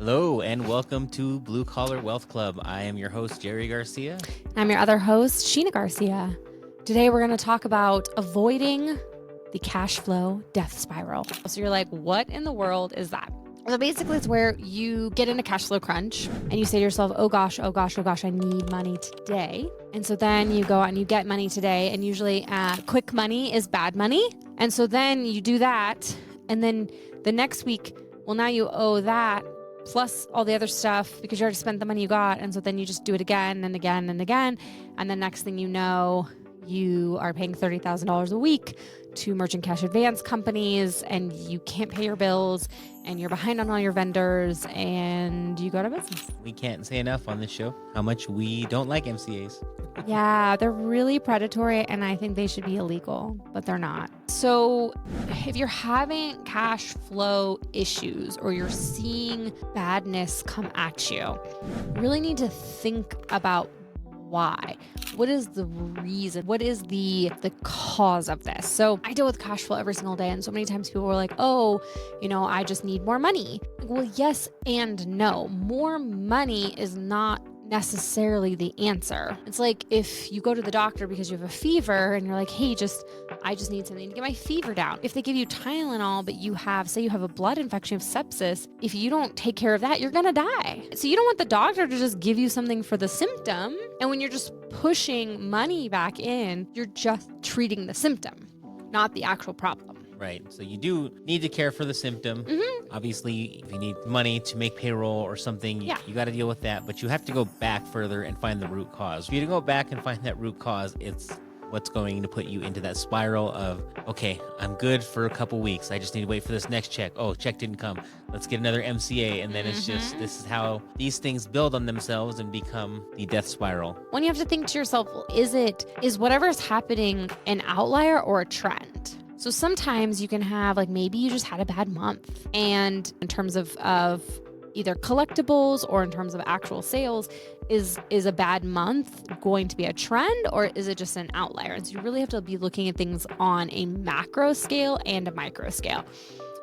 Hello and welcome to Blue Collar Wealth Club. I am your host, Jerry Garcia. I'm your other host, Sheena Garcia. Today we're going to talk about avoiding the cash flow death spiral. So you're like, what in the world is that? So basically it's where you get in a cash flow crunch and you say to yourself, oh gosh, I need money today. And so then you go out and you get money today, and usually quick money is bad money. And so then you do that, and then the next week, well, now you owe that plus all the other stuff because you already spent the money you got. And so then you just do it again and again and again. And the next thing you know, you are paying $30,000 a week to merchant cash advance companies, and you can't pay your bills, and you're behind on all your vendors, and you go out of business. We can't say enough on this show how much we don't like MCAs. Yeah, they're really predatory, and I think they should be illegal, but they're not. So if you're having cash flow issues or you're seeing badness come at you, you really need to think about why. What is the reason? What is the cause of this? So I deal with cash flow every single day, and so many times people are like, oh, I just need more money. Well, yes and no. More money is not necessarily the answer. It's like if you go to the doctor because you have a fever and you're like, hey, I just need something to get my fever down. If they give you Tylenol, but say you have a blood infection, you have sepsis, if you don't take care of that, you're gonna die. So you don't want the doctor to just give you something for the symptom. And when you're just pushing money back in, you're just treating the symptom, not the actual problem. Right. So you do need to care for the symptom. Mm-hmm. Obviously, if you need money to make payroll or something, you got to deal with that. But you have to go back further and find the root cause. If you go back and find that root cause, it's what's going to put you into that spiral of, okay, I'm good for a couple weeks. I just need to wait for this next check. Oh, check didn't come. Let's get another MCA. And then it's just, this is how these things build on themselves and become the death spiral. When you have to think to yourself, well, is whatever's happening an outlier or a trend? So sometimes you can have, maybe you just had a bad month, and in terms of either collectibles or in terms of actual sales, is a bad month going to be a trend, or is it just an outlier? And so you really have to be looking at things on a macro scale and a micro scale.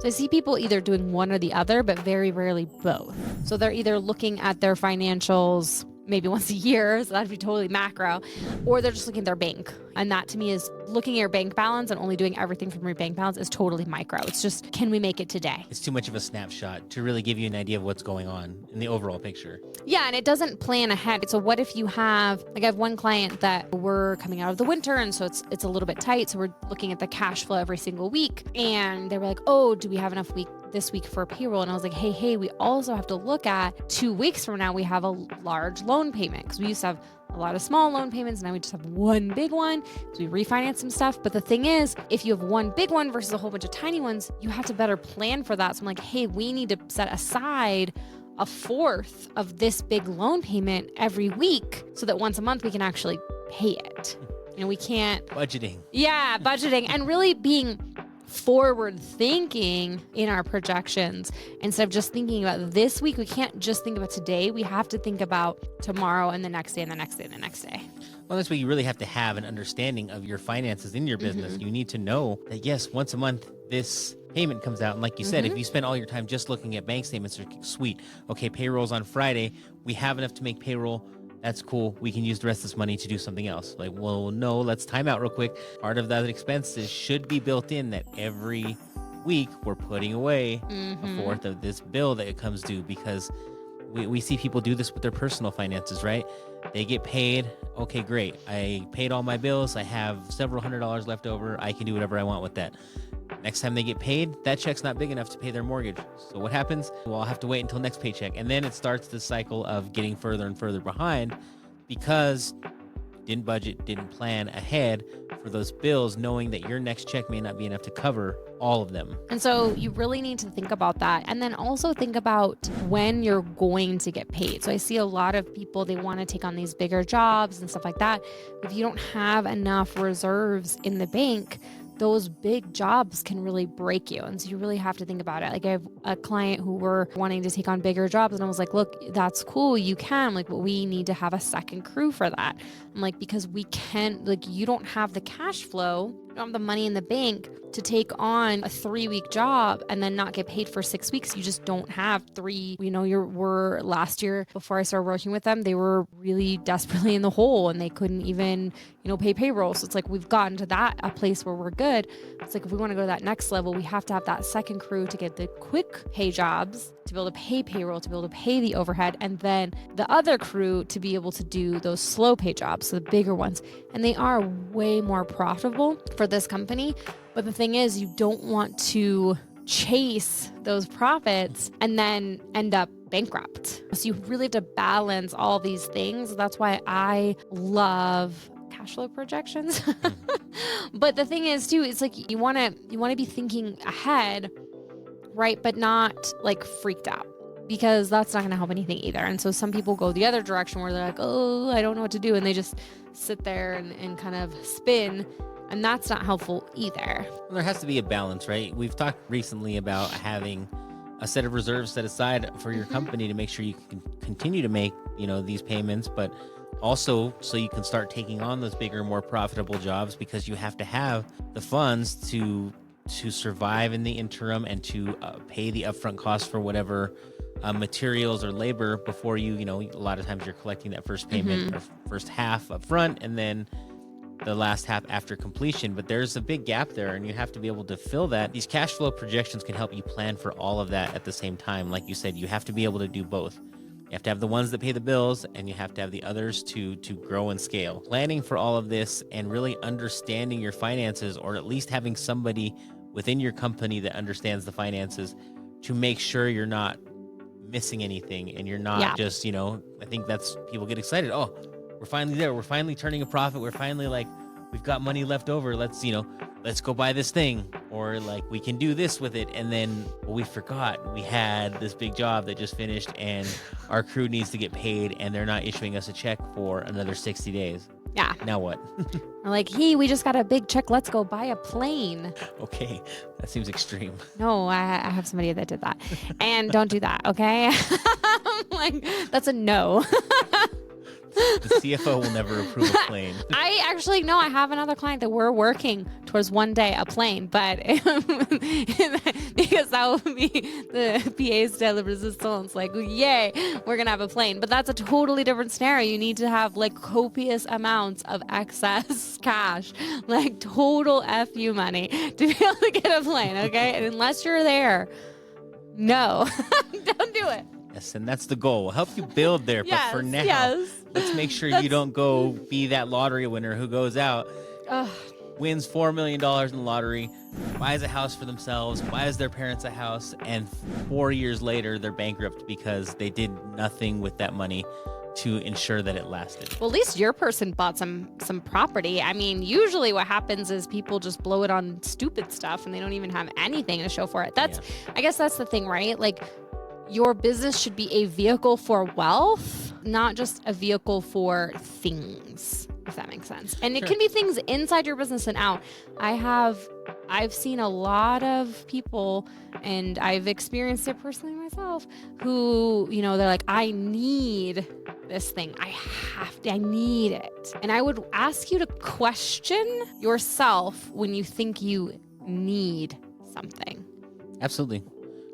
So I see people either doing one or the other, but very rarely both. So they're either looking at their financials maybe once a year, so that'd be totally macro, or they're just looking at their bank. And that to me is looking at your bank balance and only doing everything from your bank balance is totally micro. It's just, can we make it today? It's too much of a snapshot to really give you an idea of what's going on in the overall picture. Yeah, and it doesn't plan ahead. So what if you have, I have one client that we're coming out of the winter, and so it's a little bit tight. So we're looking at the cash flow every single week. And they were like, oh, do we have enough this week for payroll? And I was like, hey, we also have to look at 2 weeks from now, we have a large loan payment, because we used to have a lot of small loan payments. Now we just have one big one. So we refinance some stuff. But the thing is, if you have one big one versus a whole bunch of tiny ones, you have to better plan for that. So I'm like, hey, we need to set aside a fourth of this big loan payment every week so that once a month we can actually pay it. We can't. Budgeting. Yeah, budgeting, and really being forward thinking in our projections instead of just thinking about this week. We can't just think about today. We have to think about tomorrow and the next day and the next day and the next day. Well, that's why you really have to have an understanding of your finances in your business. Mm-hmm. You need to know that, yes, once a month, this payment comes out. And like you said, if you spend all your time just looking at bank statements, sweet. Okay, payroll's on Friday. We have enough to make payroll. That's cool. We can use the rest of this money to do something else. Well, no, let's time out real quick. Part of that expenses should be built in that every week we're putting away a fourth of this bill that it comes due, because we see people do this with their personal finances, right? They get paid. Okay, great. I paid all my bills. I have several $100s left over. I can do whatever I want with that. Next time they get paid, that check's not big enough to pay their mortgage. So what happens? Well, I'll have to wait until next paycheck. And then it starts the cycle of getting further and further behind because didn't budget, didn't plan ahead for those bills, knowing that your next check may not be enough to cover all of them. And so you really need to think about that. And then also think about when you're going to get paid. So I see a lot of people, they want to take on these bigger jobs and stuff like that. If you don't have enough reserves in the bank, those big jobs can really break you. And so you really have to think about it. I have a client who were wanting to take on bigger jobs, and I was like, look, that's cool. You can. But we need to have a second crew for that. I'm like, because we can't, you don't have the cash flow don't have the money in the bank to take on a 3-week job and then not get paid for 6 weeks. You just don't have three, were last year before I started working with them, they were really desperately in the hole and they couldn't even, pay payroll. So it's like, we've gotten to a place where we're good. It's like, if we want to go to that next level, we have to have that second crew to get the quick pay jobs, to be able to pay payroll, to be able to pay the overhead, and then the other crew to be able to do those slow pay jobs, so the bigger ones. And they are way more profitable for this company. But the thing is, you don't want to chase those profits and then end up bankrupt. So you really have to balance all these things. That's why I love cash flow projections. But the thing is too, it's like you want to be thinking ahead, right? But not like freaked out, because that's not going to help anything either. And so some people go the other direction where they're like, oh, I don't know what to do. And they just sit there and kind of spin. And that's not helpful either. Well, there has to be a balance, right? We've talked recently about having a set of reserves set aside for your company to make sure you can continue to make, these payments, but also so you can start taking on those bigger, more profitable jobs, because you have to have the funds to survive in the interim and to pay the upfront costs for whatever materials or labor before you, a lot of times you're collecting that first payment or first half up front and then the last half after completion. But there's a big gap there and you have to be able to fill that. These cash flow projections can help you plan for all of that at the same time. Like you said, you have to be able to do both. You have to have the ones that pay the bills and you have to have the others to grow and scale. Planning for all of this and really understanding your finances, or at least having somebody within your company that understands the finances to make sure you're not missing anything and you're not just, I think that's, people get excited. Oh, we're finally there. We're finally turning a profit. We're finally we've got money left over. Let's go buy this thing, or we can do this with it. And then we forgot we had this big job that just finished and our crew needs to get paid and they're not issuing us a check for another 60 days. Yeah. Now what? We're like, hey, we just got a big check. Let's go buy a plane. Okay. That seems extreme. No, I have somebody that did that. And don't do that, okay? That's a no. The CFO will never approve a plane. I have another client that we're working towards one day a plane, but because that would be the PA's de la resistance, yay, we're going to have a plane. But that's a totally different scenario. You need to have copious amounts of excess cash, total FU money to be able to get a plane, okay? And unless you're there, no, don't do it. Yes, and that's the goal. We'll help you build there, but for now, let's make sure you don't go be that lottery winner who goes out, wins $4 million in the lottery, buys a house for themselves, buys their parents a house, and 4 years later, they're bankrupt because they did nothing with that money to ensure that it lasted. Well, at least your person bought some property. I mean, usually what happens is people just blow it on stupid stuff and they don't even have anything to show for it. I guess that's the thing, right? Your business should be a vehicle for wealth, not just a vehicle for things, if that makes sense. And it can be things inside your business and out. I've seen a lot of people, and I've experienced it personally myself, who, they're like, I need this thing. I need it. And I would ask you to question yourself when you think you need something. Absolutely.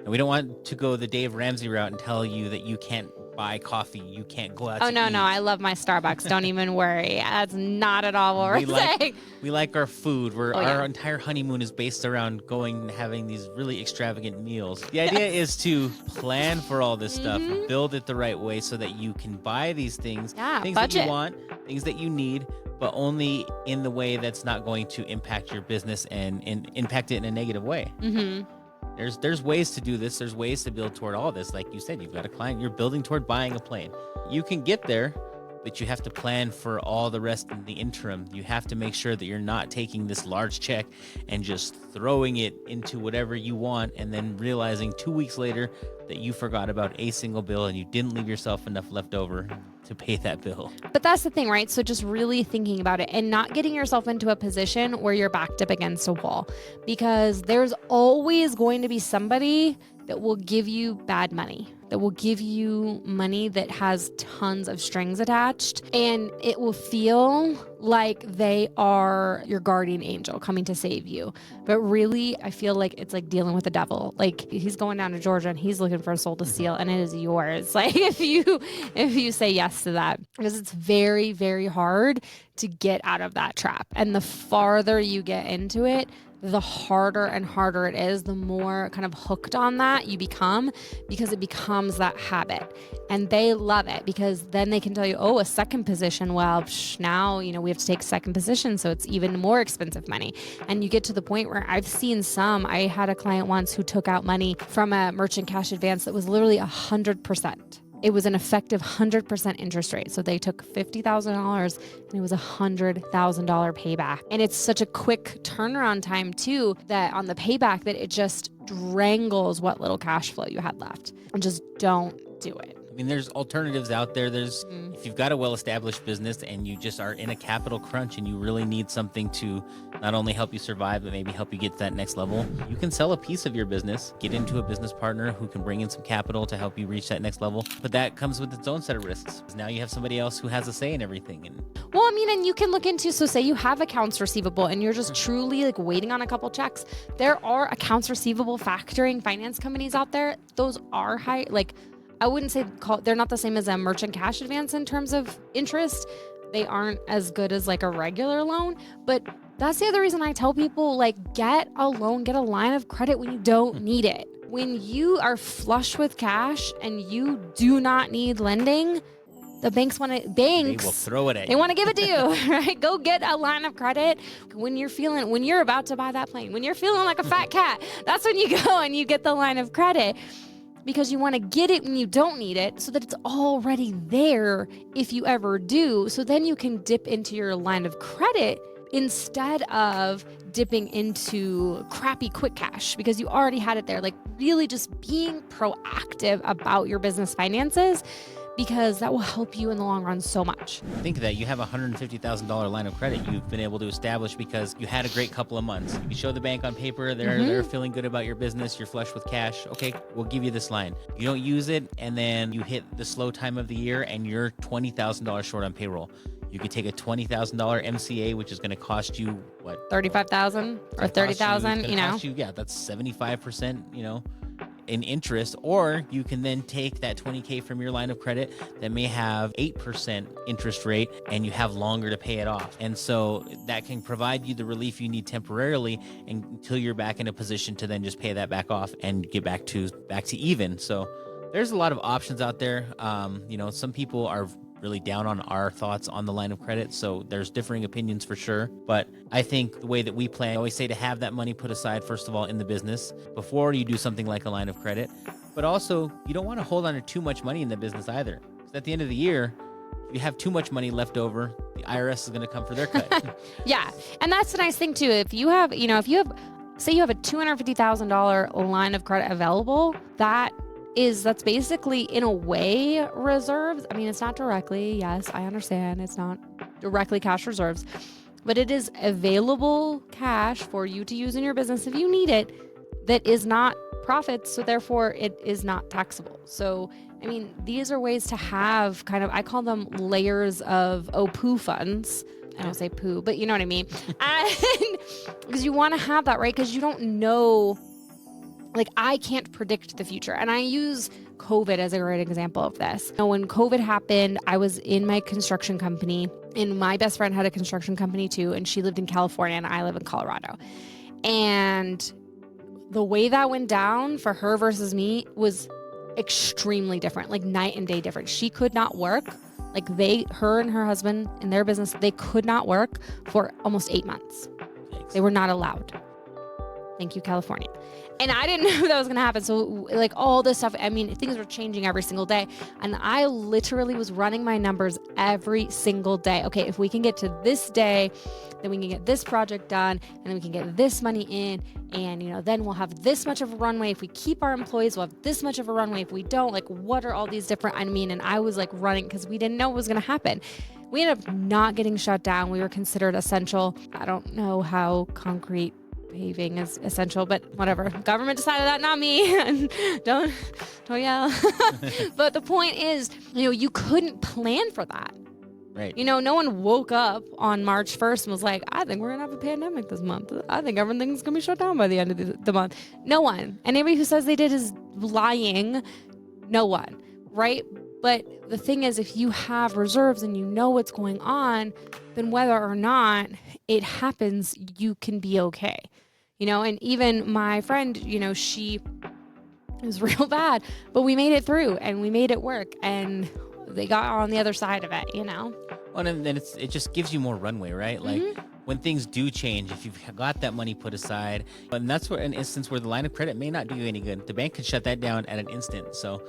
And we don't want to go the Dave Ramsey route and tell you that you can't buy coffee, you can't go out to eat. No, I love my Starbucks. Don't even worry. That's not at all what we're saying. We like our food. Our entire honeymoon is based around going and having these really extravagant meals. The idea is to plan for all this stuff, build it the right way so that you can buy these things, things budget. that you want, things that you need, but only in the way that's not going to impact your business and impact it in a negative way. Mm-hmm. There's ways to do this. There's ways to build toward all this. Like you said, you've got a client, you're building toward buying a plane. You can get there, but you have to plan for all the rest in the interim. You have to make sure that you're not taking this large check and just throwing it into whatever you want and then realizing 2 weeks later that you forgot about a single bill and you didn't leave yourself enough left over to pay that bill. But that's the thing, right? So just really thinking about it and not getting yourself into a position where you're backed up against a wall, because there's always going to be somebody that will give you bad money. that will give you money that has tons of strings attached, and it will feel like they are your guardian angel coming to save you. But really, I feel like it's like dealing with the devil. Like he's going down to Georgia and he's looking for a soul to steal, and it is yours. Like if you say yes to that, because it's very, very hard to get out of that trap. And the farther you get into it, the harder and harder it is, the more kind of hooked on that you become, because it becomes that habit. And they love it because then they can tell you, oh, a second position. Well, now, we have to take a second position. So it's even more expensive money. And you get to the point where I've seen I had a client once who took out money from a merchant cash advance that was literally 100%. It was an effective 100% interest rate. So they took $50,000 and it was $100,000 payback. And it's such a quick turnaround time too, that on the payback that it just strangles what little cash flow you had left. And just don't do it. I mean, there's alternatives out there. If you've got a well-established business and you just are in a capital crunch and you really need something to not only help you survive, but maybe help you get to that next level, you can sell a piece of your business, get into a business partner who can bring in some capital to help you reach that next level. But that comes with its own set of risks, because now you have somebody else who has a say in everything. And you can look into, so say you have accounts receivable and you're just truly like waiting on a couple checks. There are accounts receivable factoring finance companies out there. Those are high, I wouldn't say they're not the same as a merchant cash advance in terms of interest. They aren't as good as like a regular loan, but that's the other reason I tell people, get a loan, get a line of credit when you don't need it. When you are flush with cash and you do not need lending, the banks they will throw it at you. They want to give it to you, right? Go get a line of credit when you're about to buy that plane, when you're feeling like a fat cat, that's when you go and you get the line of credit. Because you want to get it when you don't need it so that it's already there if you ever do. So then you can dip into your line of credit instead of dipping into crappy quick cash because you already had it there. Really just being proactive about your business finances, because that will help you in the long run so much. Think of that. You have a $150,000 line of credit you've been able to establish because you had a great couple of months. You can show the bank on paper they're feeling good about your business. You're flush with cash. Okay, we'll give you this line. You don't use it, and then you hit the slow time of the year, and you're $20,000 short on payroll. You could take a $20,000 MCA, which is going to cost you what? $35,000 or $30,000. Yeah, that's 75%. In interest, or you can then take that $20K from your line of credit that may have 8% interest rate and you have longer to pay it off. And so that can provide you the relief you need temporarily until you're back in a position to then just pay that back off and get back to even. So there's a lot of options out there. Some people are really down on our thoughts on the line of credit. So there's differing opinions for sure. But I think the way that we plan, I always say to have that money put aside, first of all, in the business before you do something like a line of credit. But also, you don't want to hold on to too much money in the business either. Because at the end of the year, if you have too much money left over, the IRS is going to come for their cut. Yeah. And that's the nice thing too. Say you have a $250,000 line of credit available, that's basically in a way reserves. I mean, it's not directly, yes, I understand. It's not directly cash reserves, but it is available cash for you to use in your business if you need it that is not profits. So therefore it is not taxable. So, these are ways to have I call them layers of poo funds. I don't say poo, but you know what I mean? Because you want to have that, right? Because you don't know. I can't predict the future. And I use COVID as a great example of this. When COVID happened, I was in my construction company, and my best friend had a construction company too, and she lived in California and I live in Colorado. And the way that went down for her versus me was extremely different, night and day different. She could not work. Her and her husband in their business, they could not work for almost 8 months. Thanks. They were not allowed. Thank you, California. And I didn't know that was going to happen. So all this stuff, things were changing every single day. And I literally was running my numbers every single day. Okay, if we can get to this day, then we can get this project done, and then we can get this money in. And, then we'll have this much of a runway. If we keep our employees, we'll have this much of a runway. If we don't, what are all these different, and I was running because we didn't know what was going to happen. We ended up not getting shut down. We were considered essential. I don't know how concrete paving is essential, but whatever. Government decided that, not me. And don't yell. But the point is, you couldn't plan for that. Right. No one woke up on March 1st and was like, I think we're going to have a pandemic this month. I think everything's going to be shut down by the end of the month. No one. And anybody who says they did is lying. No one. Right? But the thing is, if you have reserves and you know what's going on, then whether or not it happens, you can be okay. And even my friend, she was real bad, but we made it through and we made it work and they got on the other side of it, Well, and then it just gives you more runway, right? Like when things do change, if you've got that money put aside, and that's where an instance where the line of credit may not do you any good. The bank could shut that down at an instant. So,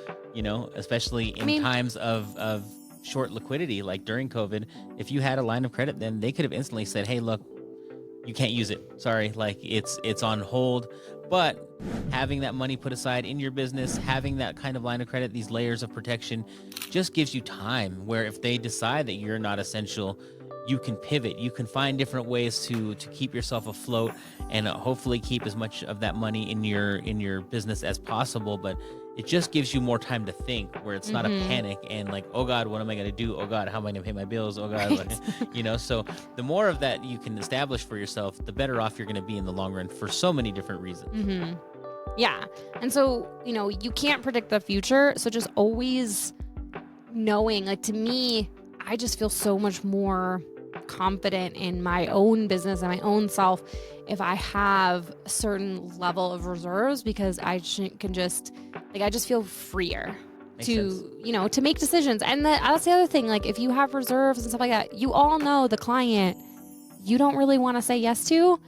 especially in times of short liquidity, like during COVID, if you had a line of credit, then they could have instantly said, hey, look, you can't use it. Sorry, like it's on hold. But having that money put aside in your business, having that kind of line of credit, these layers of protection, just gives you time where if they decide that you're not essential, you can pivot. You can find different ways to keep yourself afloat and hopefully keep as much of that money in your business as possible. But it just gives you more time to think where it's not a panic and like, oh God, what am I going to do? Oh God, how am I going to pay my bills? Oh God, Right. So the more of that you can establish for yourself, the better off you're going to be in the long run for so many different reasons. Yeah. And so, you can't predict the future. So just always knowing, like, to me, I just feel so much more confident in my own business and my own self if I have a certain level of reserves, because I can just, I just feel freer to make decisions. And that's the other thing. Like, if you have reserves and stuff like that, you all know the client you don't really want to say yes to.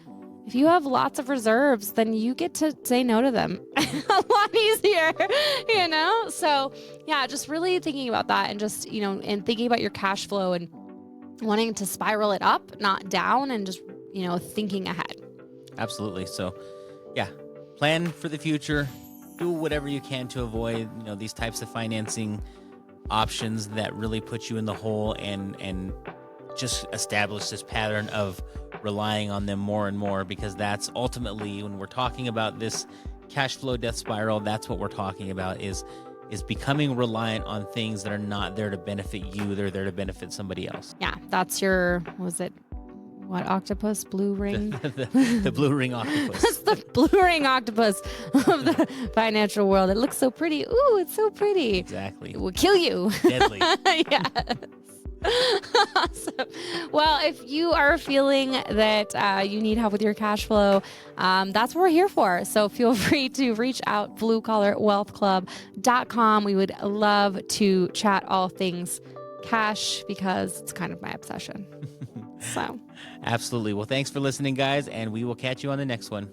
If you have lots of reserves, then you get to say no to them a lot easier, So yeah, just really thinking about that and just, and thinking about your cash flow and wanting to spiral it up, not down, and just, thinking ahead. Absolutely. So yeah, plan for the future, do whatever you can to avoid, these types of financing options that really put you in the hole and just establish this pattern of relying on them more and more, because that's ultimately, when we're talking about this cash flow death spiral, that's what we're talking about is becoming reliant on things that are not there to benefit you. They're there to benefit somebody else. Yeah, that's your, what octopus? Blue ring? the blue ring octopus. That's the blue ring octopus of the financial world. It looks so pretty. Ooh, it's so pretty. Exactly. It will kill you. Deadly. Yes. Awesome. Well, if you are feeling that you need help with your cash flow, that's what we're here for. So feel free to reach out, bluecollarwealthclub.com. We would love to chat all things cash, because it's kind of my obsession. So, absolutely. Well, thanks for listening, guys, and we will catch you on the next one.